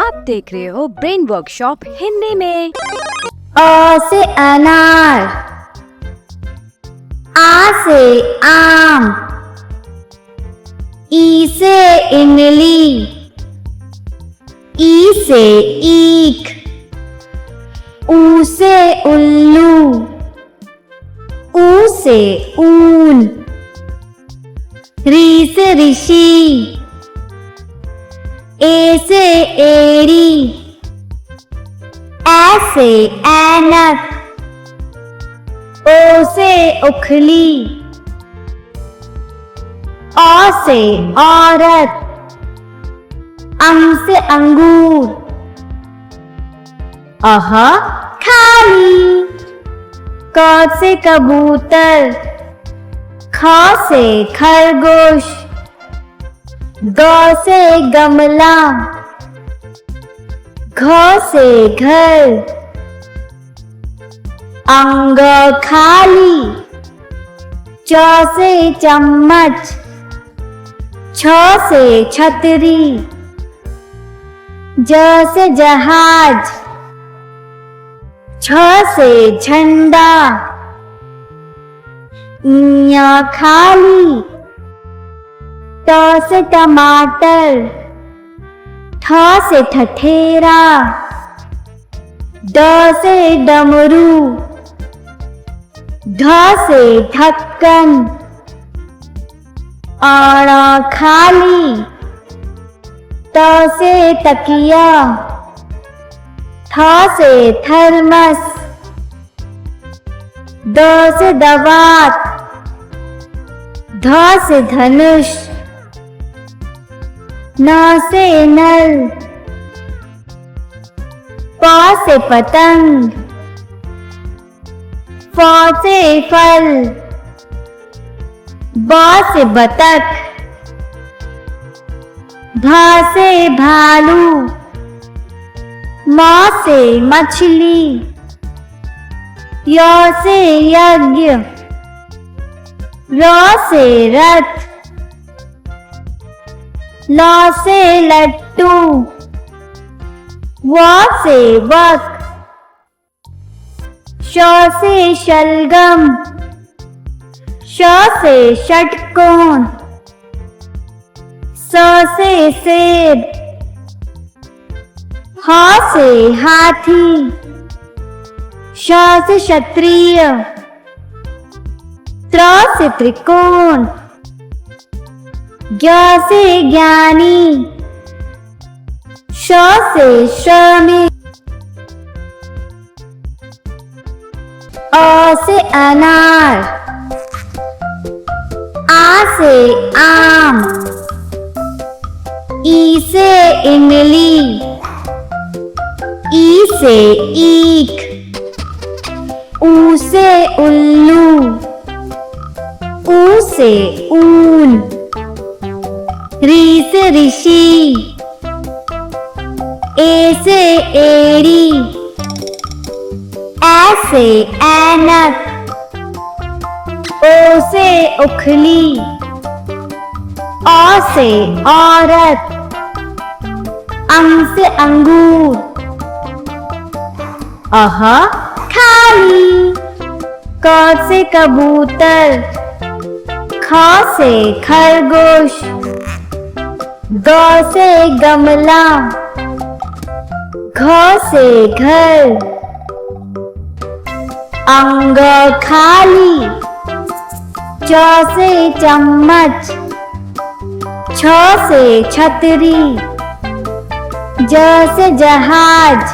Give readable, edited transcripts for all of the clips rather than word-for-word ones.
आप देख रहे हो ब्रेन वर्कशॉप हिंदी में। अ से अनार, आ से आम, ई से इमली, ई से ईख, ऊ से उल्लू, ऊ से ऊन, री से ऋषि, ए से एड़ी, ऐ से ऐनक, ओ से उखली, औ से औरत, अंग से अंगूर, अह खाली, क से कबूतर, ख से खरगोश, ग से गमला, घ से घर, अंग खाली, च से चम्मच, छ से छतरी, ज से जहाज, छ से झंडा, ञ खाली, ट से टमाटर, ठ से ठठेरा, ड से डमरू, ढ से ढक्कन, अण खाली, त से तकिया, थ से थर्मस, द से दवात, ध से धनुष, न से नल, प से पतंग, फ से फल, ब से बतख, भ से भालू, म से मछली, य से यज्ञ, र से रथ, ल से लट्टू, व से वक, श से शलगम, श से षटकोण, स से सेब, ह से हाथी, श से क्षत्रिय, त्र से त्रिकोण, ज्ञ से ज्ञानी, श से श्रमिक, अ से अनार, आ से आम, ई से इमली, ई से ईख, ऊ से उल्लू, ऊ से ऊन, री से ऋषि, ए से एड़ी, ऐ से ऐनक, ओ से उखली, औ से औरत, अंग से अंगूर, अह खाली, क से कबूतर, ख से खरगोश, ग से गमला, घ से घर, अंग खाली, च से चम्मच, छ से छतरी, ज से जहाज,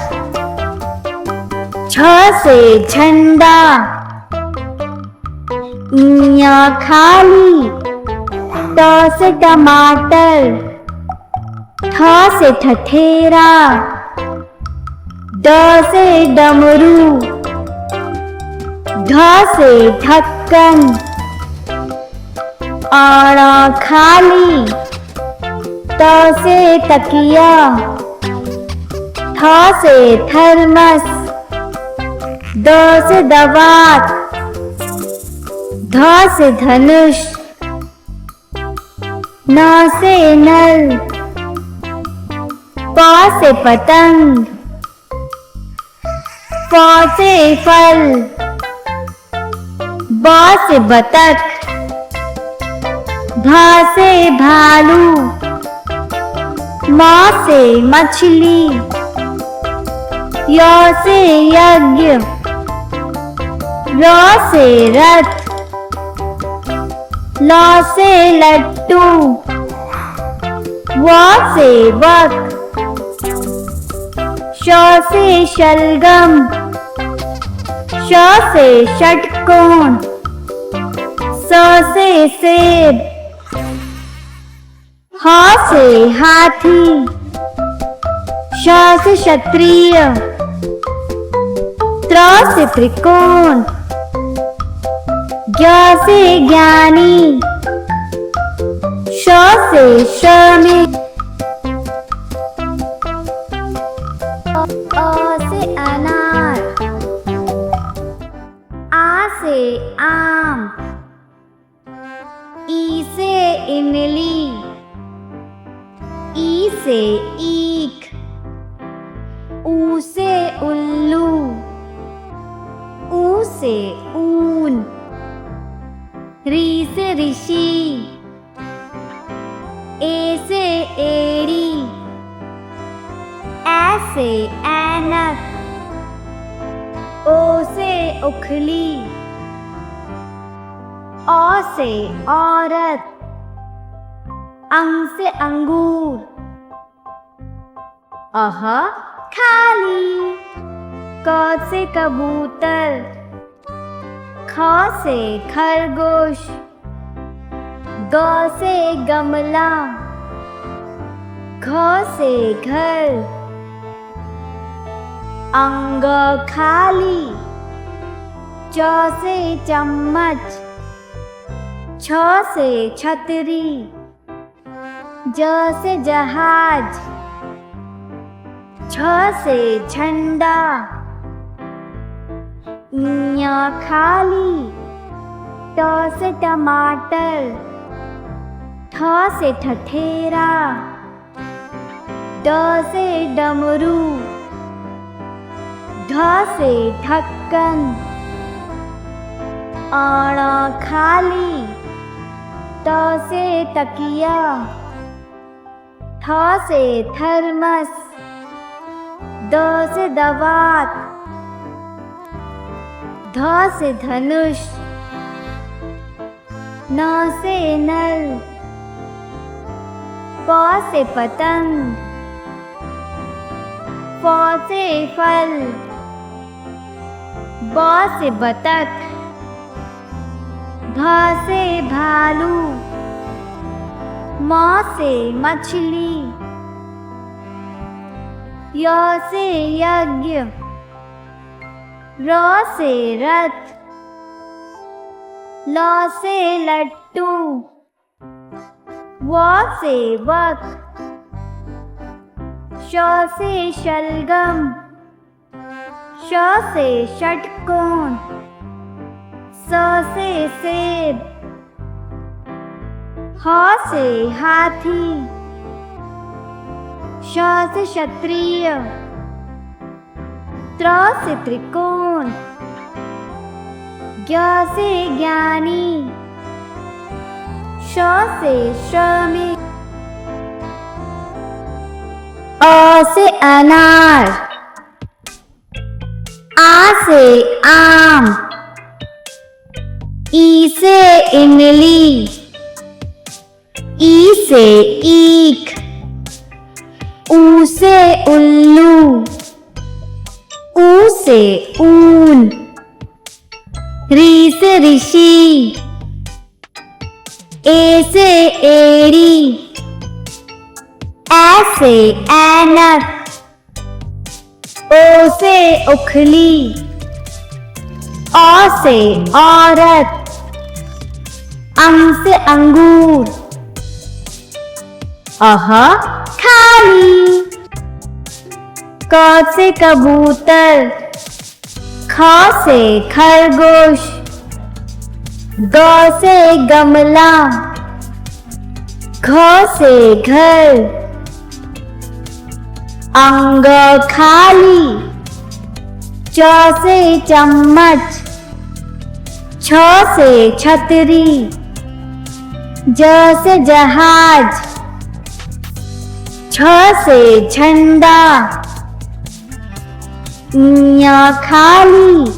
छ से झंडा, ञ खाली, त से टमाटर, ठ से ठठेरा, ड से डमरू, ढ से ढक्कन, अण खाली, त से तकिया, थ से थर्मस, द से दवात, ध से धनुष, न से नल, प से पतंग, फ से फल, ब से बतख, भ से भालू, म से मछली, य से यज्ञ, र से रथ, ल से लट्टू, व से वक, श से शलगम, श से षटकोण, स से सेब, ह से हाथी, श से क्षत्रिय, त्र से त्रिकोण, ज्ञ से ज्ञानी, श से श्रमिक, अ से अनार, आ से आम, ई से इमली, ई से ईख, ऊ से उल्लू, ऊ से ऊन, री से ऋषि, ए से एड़ी, ऐ से ऐनक, ओ से उखली, औ से औरत, अंग से अंगूर, अह खाली, क से कबूतर, ख से खरगोश, ग से गमला, घ से घर, अंग खाली, च से चम्मच, छ से छतरी, ज से जहाज, छ से झंडा, ञ खाली, ट से टमाटर, ठ से ठठेरा, ड से डमरू, ढ से ढक्कन, अण खाली, त से तकिया, थ से थर्मस, द से दवात, ध से धनुष, न से नल, प से पतंग, फ से फल, ब से बतख, भ से भालू, म से मछली, य से यज्ञ, र से रथ, ल से लट्टू, व से वक, श से शलगम, श से षटकोण, स से सेब, ह से हाथी, श से क्षत्रिय, त्र से त्रिकोण, ज्ञ से ज्ञानी, श से श्रमिक, अ से अनार, आ से आम, ई से इमली, ई से ईख, ऊ से उल्लू, ऊ से ऊन, री से ऋषि, ए से एड़ी, ऐ से ऐनक, ओ से उखली, औ से औरत, अंग से अंगूर, अह खाली, क से कबूतर, ख से खरगोश, ग से गमला, घ से घर, अंग खाली। च से चम्मच। छ से छतरी। ज से जहाज। छ से झंडा। ञ खाली।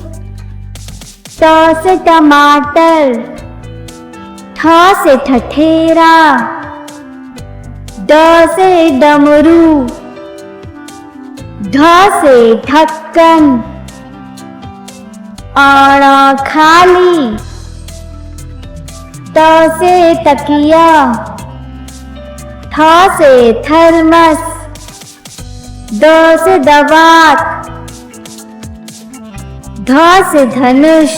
त से टमाटर। ठ से ठठेरा। ड से डमरू। ढ से ढक्कन। अण खाली। त से तकिया। थ से थर्मस। द से दवात। ध से धनुष।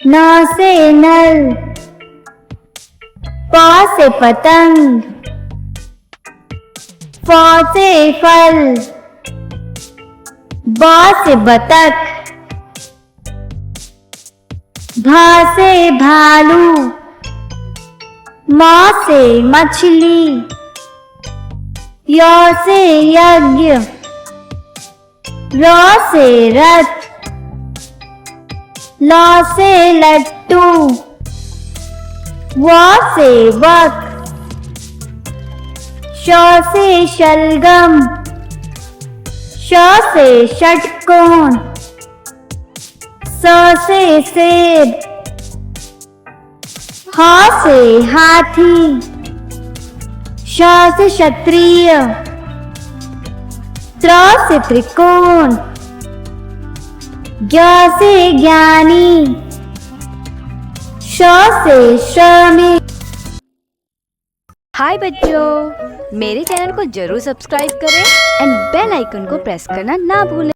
न से नल। प से पतंग। फ से फल। ब से बतख। भ से भालू। म से मछली। य से यज्ञ। र से रथ। ल से लट्टू। व से वक। श से शलगम। श से षटकोण। स से सेब। ह से हाथी। श से क्षत्रिय। त्र से त्रिकोण। ज्ञ से ज्ञानी। श से श्रमिक। हाय बच्चों, मेरे चैनल को जरूर सब्सक्राइब करें एंड बेल आइकन को प्रेस करना ना भूलें।